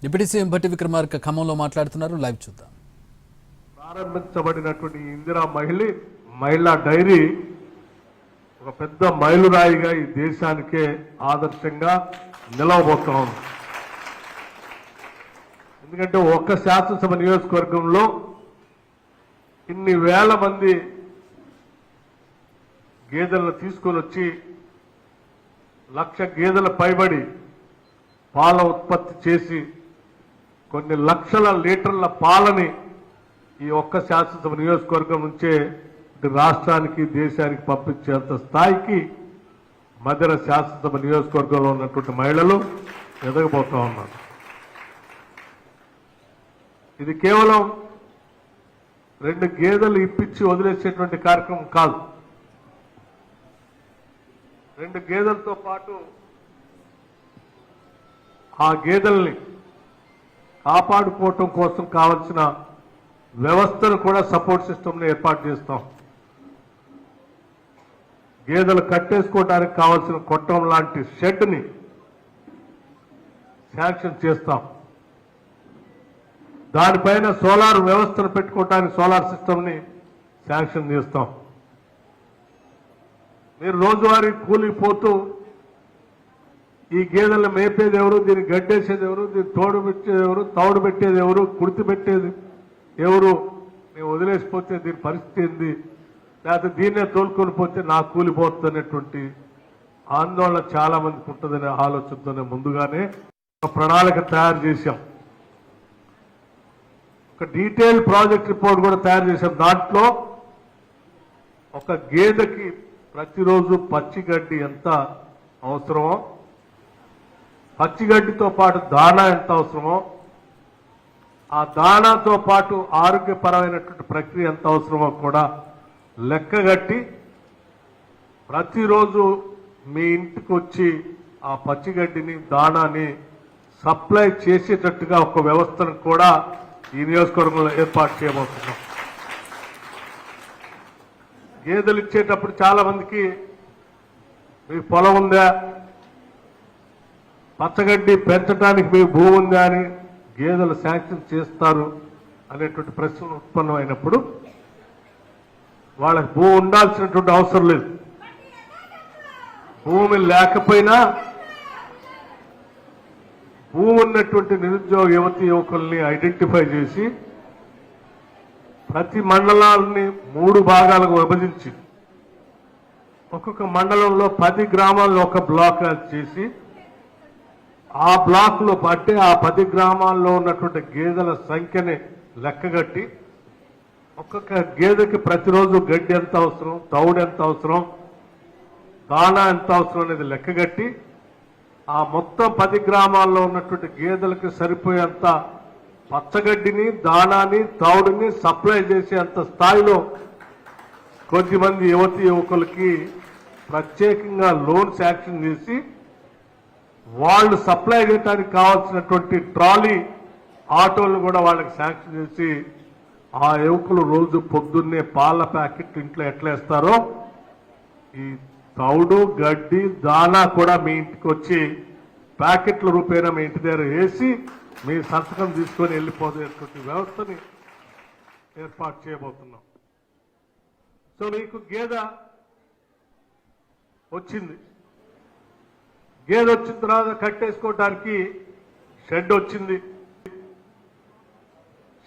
Deputy CM Bhatti Vikramarka ఖమ్మంలో మాట్లాడుతున్నారు. Live చూద్దాం. ప్రారంభించబడినటువంటి ఇందిరా మహిళా డైరీ ఒక పెద్ద మైలురాయిగా ఈ దేశానికే ఆదర్శంగా నిలవబోతా ఉంది. ఎందుకంటే ఒక్క శాసనసభ నియోజకవర్గంలో ఇన్ని వేల మంది గేదెలను తీసుకొని వచ్చి 1,00,000 గేదెల పైబడి పాల ఉత్పత్తి చేసి కొన్ని లక్షల లీటర్ల పాలని ఈ ఒక్క శాసనసభ నియోజకవర్గం నుంచే రాష్ట్రానికి దేశానికి పంపించేంత స్థాయికి మధ్య శాసనసభ నియోజకవర్గంలో ఉన్నటువంటి మహిళలు ఎదగబోతా ఉన్నారు. ఇది కేవలం 2 గేదెలు ఇప్పించి వదిలేసేటువంటి కార్యక్రమం కాదు. 2 గేదెలతో పాటు ఆ గేదెల్ని కాపాడుకోవటం కోసం కావలసిన వ్యవస్థను కూడా సపోర్ట్ సిస్టమ్ని ఏర్పాటు చేస్తాం. గేదెలు కట్టేసుకోవడానికి కావాల్సిన కొట్టం లాంటి షెడ్ని శాంక్షన్ చేస్తాం. దానిపైన సోలార్ వ్యవస్థను పెట్టుకోవడానికి సోలార్ సిస్టమ్ని శాంక్షన్ చేస్తాం. మీరు రోజువారీ కూలిపోతూ ఈ గేదెలను మేపేది ఎవరు, దీన్ని గడ్డేసేది ఎవరు, దీన్ని తోడు పెట్టేది ఎవరు, తౌడు పెట్టేది ఎవరు, కుడితి పెట్టేది ఎవరు, మేము వదిలేసిపోతే దీని పరిస్థితి ఏంది, లేకపోతే దీన్నే తోలుకొని పోతే నాకు కూలిపోతున్నటువంటి ఆందోళన చాలా మందికి ఉంటుందనే ఆలోచనతోనే ముందుగానే ఒక ప్రణాళిక తయారు చేశాం. ఒక డీటెయిల్ ప్రాజెక్ట్ రిపోర్ట్ కూడా తయారు చేశాం. దాంట్లో ఒక గేదెకి ప్రతిరోజు పచ్చిగడ్డి ఎంత అవసరమో, పచ్చిగడ్డితో పాటు దాణా ఎంత అవసరమో, ఆ దాణాతో పాటు ఆరోగ్యపరమైనటువంటి ప్రక్రియ ఎంత అవసరమో కూడా లెక్కగట్టి ప్రతిరోజు మీ ఇంటికి వచ్చి ఆ పచ్చిగడ్డిని దాణాని సప్లై చేసేటట్టుగా ఒక వ్యవస్థను కూడా ఈ నియోజకవర్గంలో ఏర్పాటు చేయబోతున్నాం. గేదెలు ఇచ్చేటప్పుడు చాలా మందికి మీకు పొలం ఉందా, పచ్చగడ్డి పెంచడానికి మీకు భూమి ఉందా అని గేదెలు శాంక్షన్ చేస్తారు అనేటువంటి ప్రశ్నలు ఉత్పన్నమైనప్పుడు వాళ్ళకి భూమి ఉండాల్సినటువంటి అవసరం లేదు. భూమి లేకపోయినా భూమి ఉన్నటువంటి నిరుద్యోగ యువకుల్ని ఐడెంటిఫై చేసి ప్రతి మండలాలని 3 భాగాలకు విభజించి ఒక్కొక్క మండలంలో 10 గ్రామాల్లో ఒక బ్లాక్ చేసి ఆ బ్లాక్లో పట్టే ఆ 10 గ్రామాల్లో ఉన్నటువంటి గేదెల సంఖ్యని లెక్కగట్టి ఒక్కొక్క గేదెకి ప్రతిరోజు గడ్డి ఎంత అవసరం, తౌడు ఎంత అవసరం, దాణా ఎంత అవసరం అనేది లెక్కగట్టి ఆ మొత్తం 10 గ్రామాల్లో ఉన్నటువంటి గేదెలకు సరిపోయేంత పచ్చగడ్డిని, దాణాని, తౌడుని సప్లై చేసేంత స్థాయిలో కొద్దిమంది యువకులకి ప్రత్యేకంగా లోన్ శాంక్షన్ చేసి వాళ్ళు సప్లై చేయడానికి కావాల్సినటువంటి ట్రాలీ ఆటోలు కూడా వాళ్ళకి శాంక్షన్ చేసి ఆ యువకులు రోజు పొద్దున్నే పాల ప్యాకెట్ ఇంట్లో ఎట్లేస్తారో ఈ తౌడు, గడ్డి, దానా కూడా మీ ఇంటికి వచ్చి ప్యాకెట్ల రూపేణా మీ ఇంటి దగ్గర వేసి మీ సంతకం తీసుకొని వెళ్ళిపోయేటువంటి వ్యవస్థని ఏర్పాటు చేయబోతున్నాం. సో మీకు గేదె వచ్చింది, గేదె వచ్చిన తర్వాత కట్టేసుకోవడానికి షెడ్ వచ్చింది.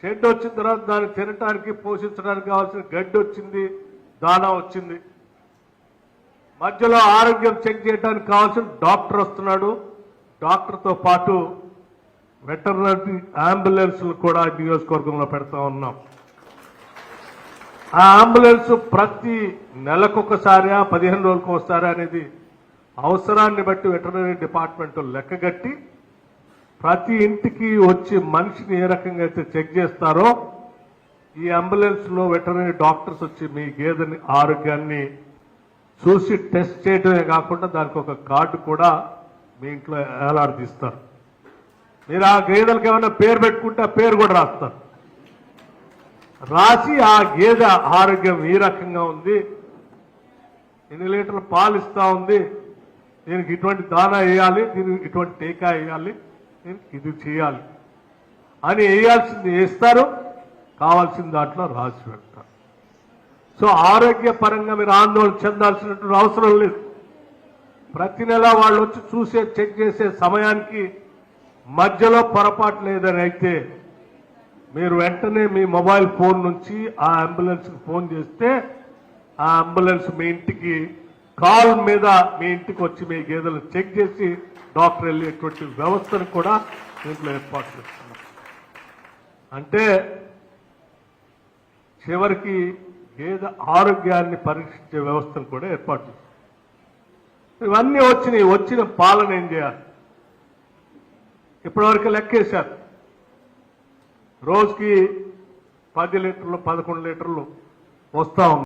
షెడ్ వచ్చిన తర్వాత దాన్ని తినటానికి, పోషించడానికి కావాల్సిన గడ్డి వచ్చింది, దానా వచ్చింది. మధ్యలో ఆరోగ్యం చెక్ చేయడానికి కావాల్సిన డాక్టర్ వస్తున్నాడు. డాక్టర్తో పాటు వెటర్నరీ అంబులెన్స్లు కూడా నియోజకవర్గంలో పెడతా ఉన్నాం. ఆ అంబులెన్స్ ప్రతి నెలకొకసారి 15 రోజులకు ఒకసారి అనేది అవసరాన్ని బట్టి వెటర్నరీ డిపార్ట్మెంట్ లెక్కగట్టి ప్రతి ఇంటికి వచ్చి మనిషిని ఏ రకంగా అయితే చెక్ చేస్తారో ఈ అంబులెన్స్ లో వెటర్నరీ డాక్టర్స్ వచ్చి మీ గేదెని ఆరోగ్యాన్ని చూసి టెస్ట్ చేయడమే కాకుండా దానికి ఒక కార్డు కూడా మీ ఇంట్లో ఏలాడదీస్తారు. మీరు ఆ గేదెలకు ఏమైనా పేరు పెట్టుకుంటే ఆ పేరు కూడా రాస్తారు. రాసి ఆ గేదె ఆరోగ్యం ఈ రకంగా ఉంది, ఎన్ని లీటర్ల పాలు ఇస్తా ఉంది, దీనికి ఇటువంటి దానా వేయాలి, దీనికి ఇటువంటి టీకా వేయాలి, దీనికి ఇది చేయాలి అని వేయాల్సింది వేస్తారు, కావాల్సిన దాంట్లో రాసి పెడతారు. సో ఆరోగ్యపరంగా మీరు ఆందోళన చెందాల్సినటువంటి అవసరం లేదు. ప్రతి నెల వాళ్ళు వచ్చి చూసే చెక్ చేసే సమయానికి మధ్యలో పొరపాటు లేదని అయితే మీరు వెంటనే మీ మొబైల్ ఫోన్ నుంచి ఆ అంబులెన్స్కి ఫోన్ చేస్తే ఆ అంబులెన్స్ మీ ఇంటికి కాల్ మీద మీ ఇంటికి వచ్చి మీ గేదెలు చెక్ చేసి డాక్టర్ వెళ్ళేటువంటి వ్యవస్థను కూడా దీంట్లో ఏర్పాటు చేస్తున్నాం. అంటే చివరికి గేదె ఆరోగ్యాన్ని పరీక్షించే వ్యవస్థను కూడా ఏర్పాటు చేస్తాం. ఇవన్నీ వచ్చిన పాలన ఏం చేయాలి? ఇప్పటివరకు లెక్కేశారు. రోజుకి 10 లీటర్లు 11 లీటర్లు వస్తా ఉంది.